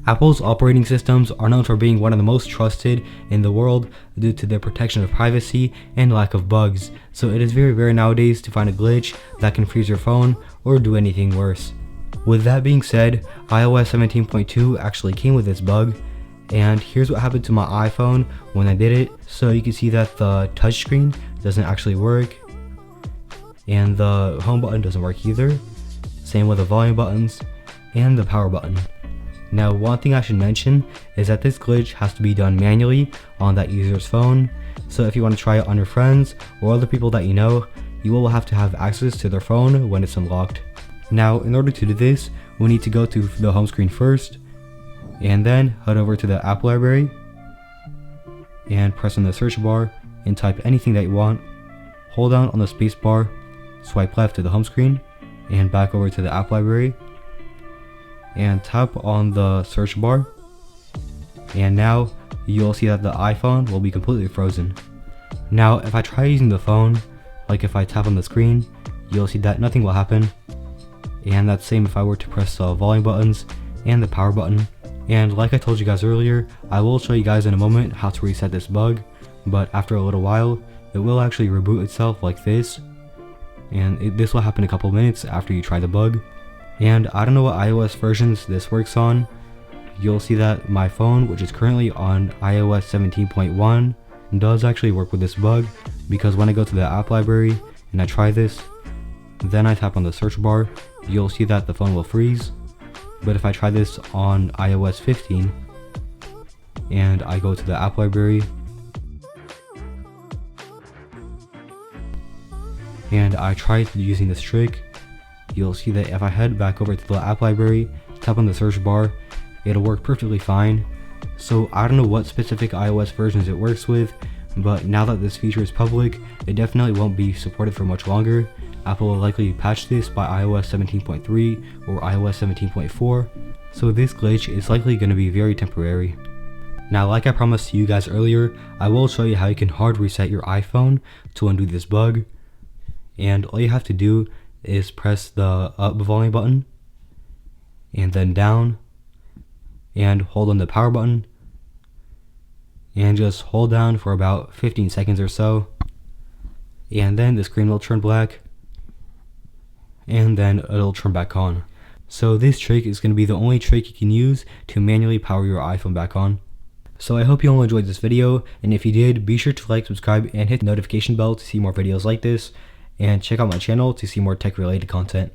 Apple's operating systems are known for being one of the most trusted in the world due to their protection of privacy and lack of bugs, so it is very rare nowadays to find a glitch that can freeze your phone or do anything worse. With that being said, iOS 17.2 actually came with this bug, and here's what happened to my iPhone when I did it. So you can see that the touchscreen doesn't actually work, and the home button doesn't work either. Same with the volume buttons and the power button. Now, one thing I should mention is that this glitch has to be done manually on that user's phone. So if you want to try it on your friends or other people that you know, you will have to have access to their phone when it's unlocked. Now, in order to do this, we need to go to the home screen first, and then head over to the app library and press on the search bar and type anything that you want. Hold down on the space bar, swipe left to the home screen and back over to the app library, and tap on the search bar, and now you'll see that the iPhone will be completely frozen. Now if I try using the phone, like if I tap on the screen, you'll see that nothing will happen, and that's same if I were to press the volume buttons and the power button. And like I told you guys earlier, I will show you guys in a moment how to reset this bug, but after a little while it will actually reboot itself like this, and this will happen a couple minutes after you try the bug. And I don't know what iOS versions this works on. You'll see that my phone, which is currently on iOS 17.1, does actually work with this bug, because when I go to the app library and I try this, then I tap on the search bar, you'll see that the phone will freeze. But if I try this on iOS 15 and I go to the app library and I try using this trick, you'll see that if I head back over to the app library, tap on the search bar, it'll work perfectly fine. So I don't know what specific iOS versions it works with, but now that this feature is public, it definitely won't be supported for much longer. Apple will likely patch this by iOS 17.3 or iOS 17.4, so this glitch is likely going to be very temporary. Now, like I promised you guys earlier, I will show you how you can hard reset your iPhone to undo this bug. And all you have to do is press the up volume button and then down, and hold on the power button and just hold down for about 15 seconds or so, and then the screen will turn black and then it'll turn back on. So this trick is going to be the only trick you can use to manually power your iPhone back on. So I hope you all enjoyed this video, and if you did, be sure to like, subscribe, and hit the notification bell to see more videos like this, and check out my channel to see more tech related content.